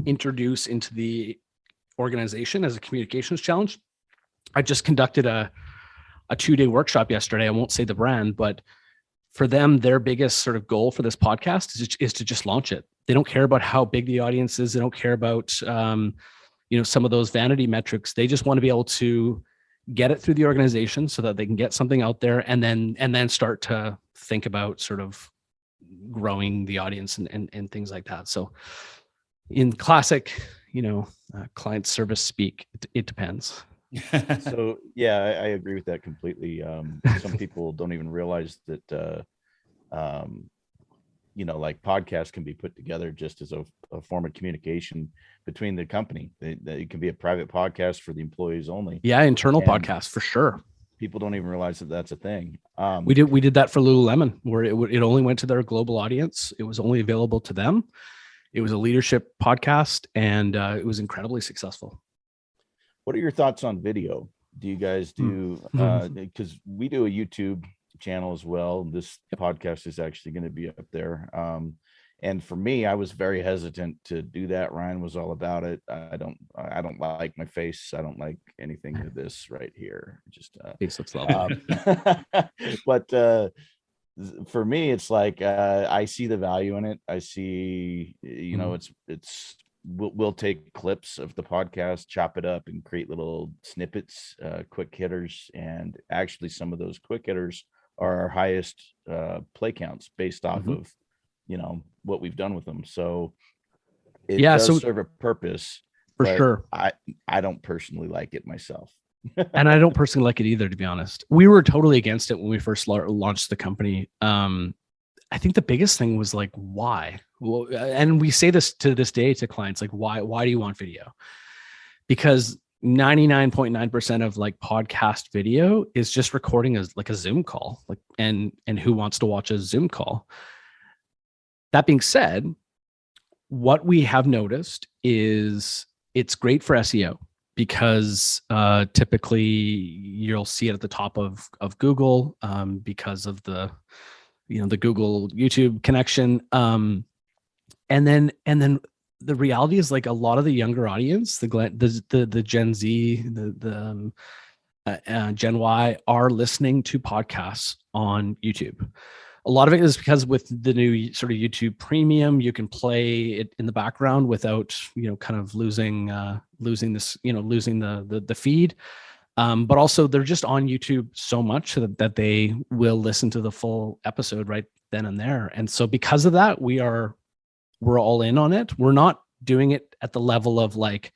introduce into the organization as a communications challenge. I just conducted a 2-day workshop yesterday. I won't say the brand, but for them, their biggest sort of goal for this podcast is to just launch it. They don't care about how big the audience is. They don't care about, some of those vanity metrics. They just want to be able to get it through the organization so that they can get something out there and then start to think about sort of growing the audience and things like that. So in classic, client service speak, it depends. So yeah, I agree with that completely. Some people don't even realize that, like podcasts can be put together just as a form of communication between the company. It can be a private podcast for the employees only. Yeah, internal podcast for sure. People don't even realize that that's a thing. We did that for Lululemon, where it only went to their global audience. It was only available to them. It was a leadership podcast, and it was incredibly successful. What are your thoughts on video? Do you guys do, because we do a YouTube channel as well. This podcast is actually going to be up there. And for me, I was very hesitant to do that. Ryan was all about it. I don't like my face. I don't like anything of this right here. Just face looks lovely. But for me, it's like I see the value in it. I see, we'll take clips of the podcast, chop it up, and create little snippets, quick hitters. And actually, some of those quick hitters are our highest play counts based off of what we've done with them. So it does serve a purpose for sure. I don't personally like it myself. And I don't personally like it either, to be honest. We were totally against it when we first launched the company. I think the biggest thing was like, why? Well, and we say this to this day to clients, like, why do you want video? Because 99.9% of like podcast video is just recording as like a Zoom call, like, and who wants to watch a Zoom call? That being said, what we have noticed is it's great for SEO because typically you'll see it at the top of Google because of the Google YouTube connection. And then the reality is, like, a lot of the younger audience, the Gen Z, the Gen Y are listening to podcasts on YouTube. A lot of it is because with the new sort of YouTube Premium, you can play it in the background without, kind of losing the feed. But also they're just on YouTube so much that they will listen to the full episode right then and there. And so because of that, we're all in on it. We're not doing it at the level of like,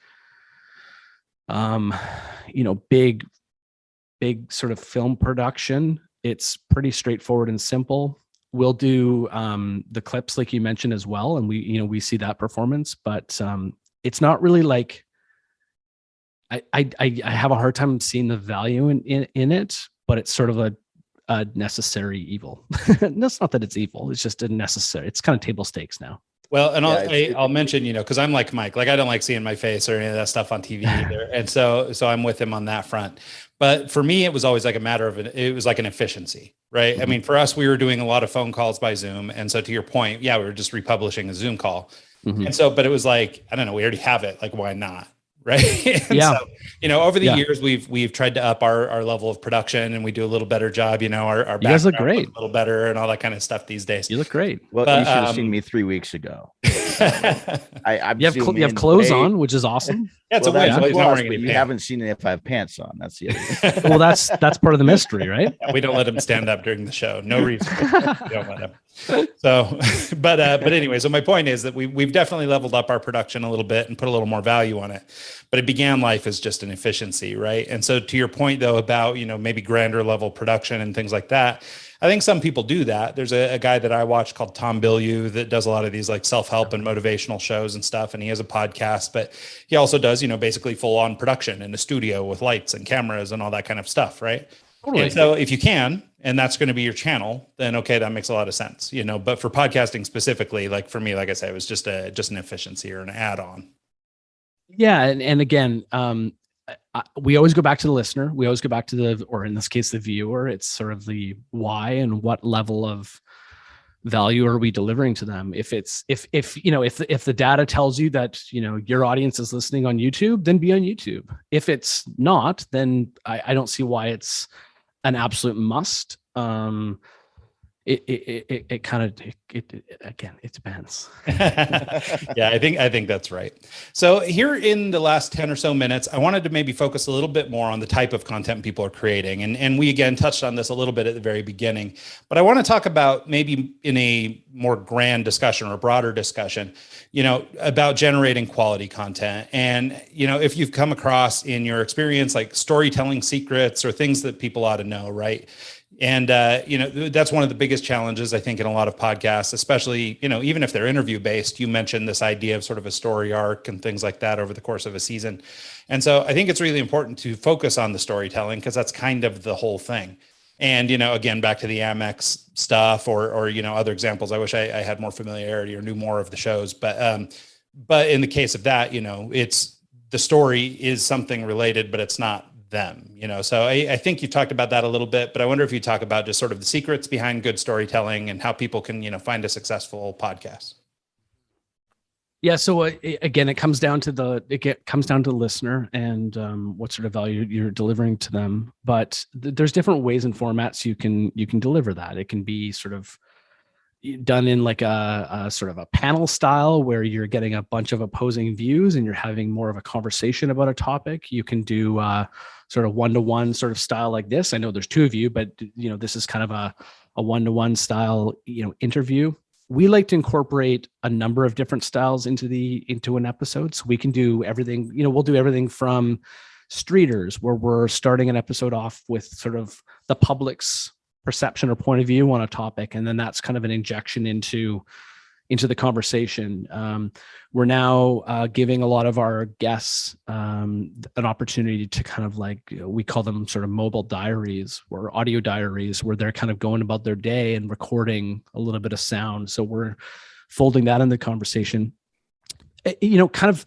big sort of film production. It's pretty straightforward and simple. We'll do the clips like you mentioned as well, and we see that performance, but it's not really like I have a hard time seeing the value in it, but it's sort of a necessary evil. That's not that it's evil; it's just a necessary. It's kind of table stakes now. Well, and Yeah, I'll mention, because I'm like Mike, like I don't like seeing my face or any of that stuff on TV either. And so I'm with him on that front. But for me, it was always like a matter of it was like an efficiency, right? I mean, for us, we were doing a lot of phone calls by Zoom. And so to your point, yeah, we were just republishing a Zoom call. And so, but it was like, I don't know, we already have it. Like, why not? Right. And Yeah. so, over the years, we've tried to up our level of production, and we do a little better job. Our You guys look great. a little better and all that kind of stuff these days. You look great. Well, you should have seen me 3 weeks ago. You have clothes on, which is awesome. Yeah, it's a win. But you haven't seen it if I have pants on. That's the other thing. Well, that's part of the mystery, right? We don't let him stand up during the show. No reason. We don't let him. So, but anyway, so my point is that we've definitely leveled up our production a little bit and put a little more value on it. But it began life as just an efficiency, right? And so to your point though about maybe grander level production and things like that, I think some people do that. There's a guy that I watch called Tom Bilyeu that does a lot of these like self-help and motivational shows and stuff. And he has a podcast, but he also does, basically full on production in a studio with lights and cameras and all that kind of stuff. Right. Totally. And so if you can, and that's going to be your channel, then okay, that makes a lot of sense, but for podcasting specifically, like for me, like I said, it was just an efficiency or an add-on. Yeah. And again, we always go back to the listener. We always go back to or in this case, the viewer. It's sort of the why and what level of value are we delivering to them. If the data tells you that, your audience is listening on YouTube, then be on YouTube. If it's not, then I don't see why it's an absolute must. It depends. Yeah, I think that's right. So here in the last 10 or so minutes, I wanted to maybe focus a little bit more on the type of content people are creating. And we again touched on this a little bit at the very beginning, but I want to talk about maybe in a more grand discussion or broader discussion, about generating quality content. And, if you've come across in your experience, like storytelling secrets or things that people ought to know, right? And, that's one of the biggest challenges, I think, in a lot of podcasts, especially, even if they're interview based. You mentioned this idea of sort of a story arc and things like that over the course of a season. And so I think it's really important to focus on the storytelling because that's kind of the whole thing. And, again, back to the Amex stuff or other examples. I wish I had more familiarity or knew more of the shows. But in the case of that, it's the story is something related, but it's not them, so I think you talked about that a little bit, but I wonder if you talk about just sort of the secrets behind good storytelling and how people can, find a successful podcast. Yeah. So again, it comes down to the listener and what sort of value you're delivering to them. But there's different ways and formats you can deliver that. It can be sort of done in like a sort of a panel style where you're getting a bunch of opposing views and you're having more of a conversation about a topic. You can do sort of one-to-one sort of style like this. I know there's two of you, but this is kind of a one-to-one style, interview. We like to incorporate a number of different styles into an episode. So we can do everything, we'll do everything from streeters, where we're starting an episode off with sort of the public's perception or point of view on a topic. And then that's kind of an injection into the conversation. We're now giving a lot of our guests an opportunity to kind of like, we call them sort of mobile diaries or audio diaries, where they're kind of going about their day and recording a little bit of sound. So we're folding that in the conversation. Kind of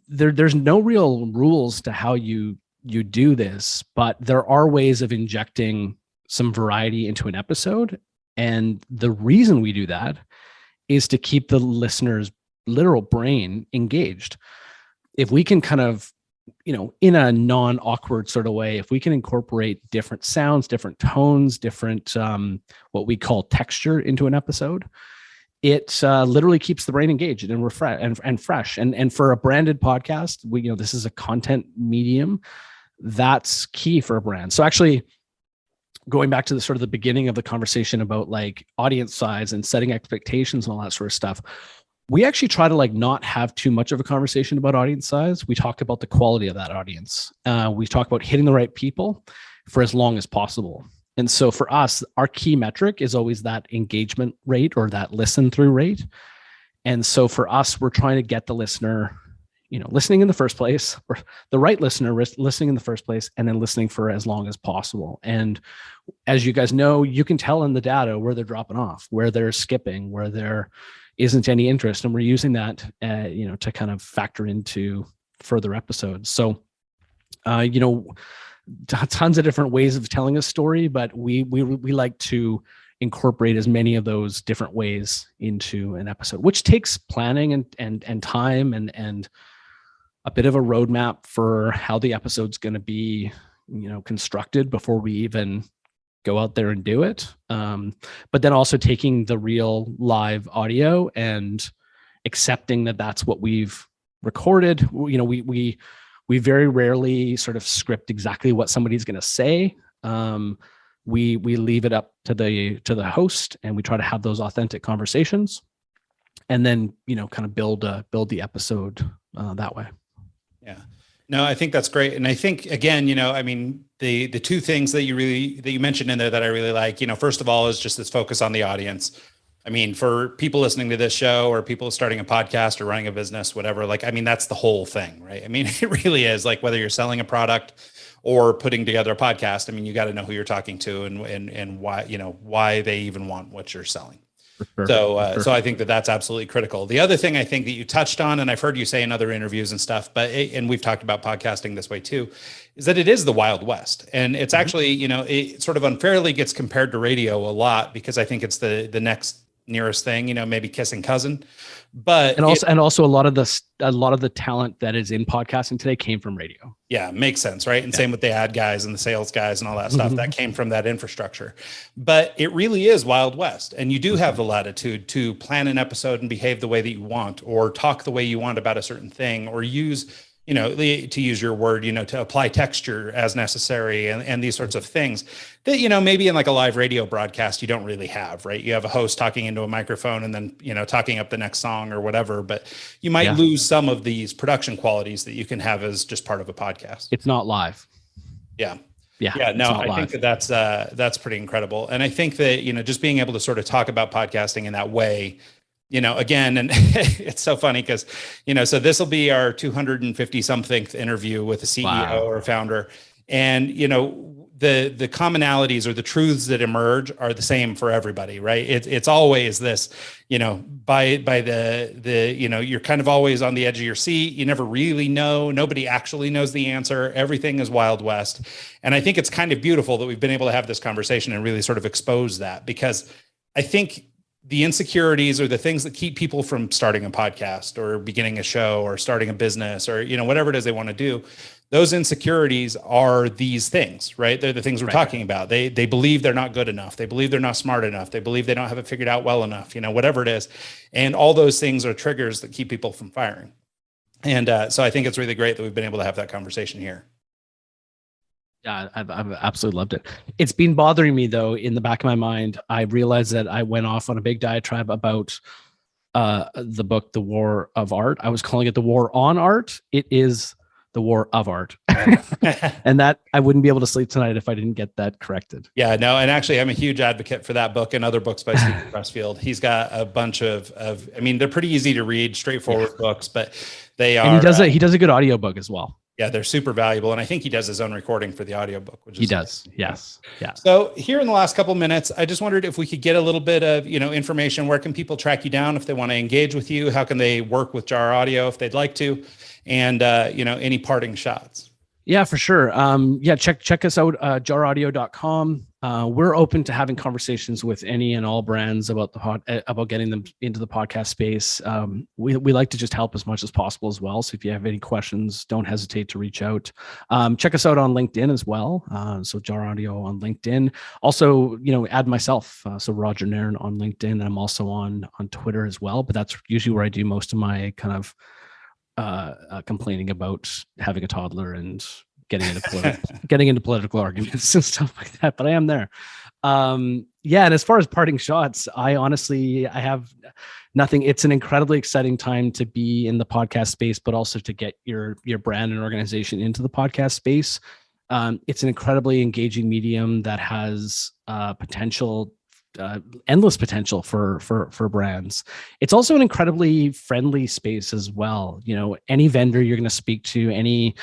there's no real rules to how you do this, but there are ways of injecting some variety into an episode. And the reason we do that is to keep the listener's literal brain engaged. If we can kind of, in a non-awkward sort of way, if we can incorporate different sounds, different tones, different, what we call texture into an episode, it literally keeps the brain engaged and fresh. And for a branded podcast, this is a content medium. That's key for a brand. So actually, going back to the sort of the beginning of the conversation about like audience size and setting expectations and all that sort of stuff, we actually try to like not have too much of a conversation about audience size. We talk about the quality of that audience. We talk about hitting the right people for as long as possible. And so for us, our key metric is always that engagement rate or that listen through rate. And so for us, we're trying to get the listener, listening in the first place, or the right listener listening in the first place, and then listening for as long as possible. And as you guys know, you can tell in the data where they're dropping off, where they're skipping, where they're, isn't any interest, and we're using that to kind of factor into further episodes. So tons of different ways of telling a story, but we like to incorporate as many of those different ways into an episode, which takes planning and time and a bit of a roadmap for how the episode's going to be, constructed before we even go out there and do it. But then also taking the real live audio and accepting that that's what we've recorded. We very rarely sort of script exactly what somebody's going to say. We leave it up to the host, and we try to have those authentic conversations, and then kind of build the episode that way. Yeah, no, I think that's great, and I think again, the two things that you mentioned in there that I really like, first of all, is just this focus on the audience. I mean, for people listening to this show or people starting a podcast or running a business, whatever, that's the whole thing, right? I mean, it really is, like, whether you're selling a product or putting together a podcast, you got to know who you're talking to and why they even want what you're selling. Sure. So I think that's absolutely critical. The other thing I think that you touched on, and I've heard you say in other interviews and stuff, and we've talked about podcasting this way too, is that it is the Wild West. And it's actually, it sort of unfairly gets compared to radio a lot, because I think it's the next nearest thing, maybe kissing cousin, but also a lot of the talent that is in podcasting today came from radio. Yeah, makes sense, right? And same with the ad guys and the sales guys and all that stuff that came from that infrastructure. But it really is Wild West, and you do have the latitude to plan an episode and behave the way that you want, or talk the way you want about a certain thing, or use, to use your word, to apply texture as necessary, and these sorts of things that, maybe in like a live radio broadcast, you don't really have, right? You have a host talking into a microphone and then, talking up the next song or whatever, but you might lose some of these production qualities that you can have as just part of a podcast. It's not live. Yeah. No, I think that's pretty incredible. And I think that, just being able to sort of talk about podcasting in that way, again, and it's so funny because, so this will be our 250 something interview with a CEO or a founder. And, the commonalities or the truths that emerge are the same for everybody, right? It's always this, by the, you're kind of always on the edge of your seat. You never really know. Nobody actually knows the answer. Everything is Wild West. And I think it's kind of beautiful that we've been able to have this conversation and really sort of expose that, because I think the insecurities or the things that keep people from starting a podcast or beginning a show or starting a business or, whatever it is they want to do, those insecurities are these things, right? They're the things we're talking about. They believe they're not good enough. They believe they're not smart enough. They believe they don't have it figured out well enough, whatever it is. And all those things are triggers that keep people from firing. And so I think it's really great that we've been able to have that conversation here. Yeah, I've absolutely loved it. It's been bothering me, though, in the back of my mind. I realized that I went off on a big diatribe about the book, The War of Art. I was calling it The War on Art. It is The War of Art. And that I wouldn't be able to sleep tonight if I didn't get that corrected. Yeah, no. And actually, I'm a huge advocate for that book and other books by Stephen Pressfield. He's got a bunch of they're pretty easy to read, straightforward books, but they are. And he does a good audiobook as well. Yeah, they're super valuable. And I think he does his own recording for the audiobook, which is he does. Nice. Yes. Yeah. So here in the last couple of minutes, I just wondered if we could get a little bit of, information. Where can people track you down if they want to engage with you? How can they work with Jar Audio if they'd like to? And, any parting shots? Yeah, for sure. Check us out, jaraudio.com. We're open to having conversations with any and all brands about about getting them into the podcast space. We like to just help as much as possible as well. So if you have any questions, don't hesitate to reach out. Check us out on LinkedIn as well. So Jar Audio on LinkedIn. Also, add myself. So Roger Nairn on LinkedIn. I'm also on Twitter as well, but that's usually where I do most of my kind of complaining about having a toddler and getting into political arguments and stuff like that. But I am there. And as far as parting shots, I have nothing. It's an incredibly exciting time to be in the podcast space, but also to get your brand and organization into the podcast space. It's an incredibly engaging medium that has potential. Endless potential for brands. It's also an incredibly friendly space as well. Any vendor you're going to speak to, any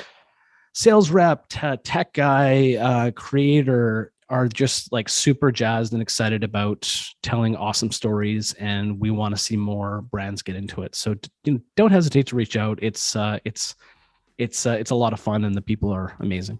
sales rep, tech guy, creator, are just like super jazzed and excited about telling awesome stories, and we want to see more brands get into it. So don't hesitate to reach out. It's a lot of fun, and the people are amazing.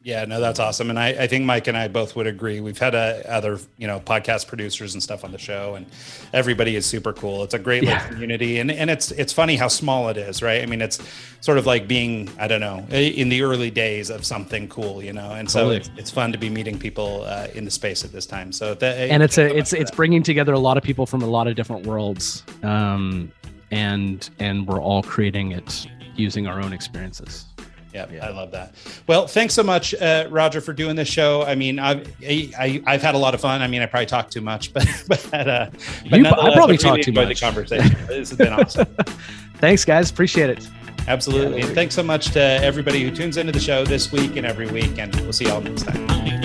Yeah, no, that's awesome. And I think Mike and I both would agree. We've had other, podcast producers and stuff on the show, and everybody is super cool. It's a great community. And it's funny how small it is, right? I mean, it's sort of like being, I don't know, in the early days of something cool, and so it's fun to be meeting people in the space at this time. So it's bringing together a lot of people from a lot of different worlds. And we're all creating it using our own experiences. Yeah, I love that. Well, thanks so much, Roger, for doing this show. I mean, I've had a lot of fun. I mean, I probably talked too much, but I probably talked too much. The conversation. This has been awesome. Thanks, guys. Appreciate it. Absolutely. And thanks so much to everybody who tunes into the show this week and every week. And we'll see y'all next time.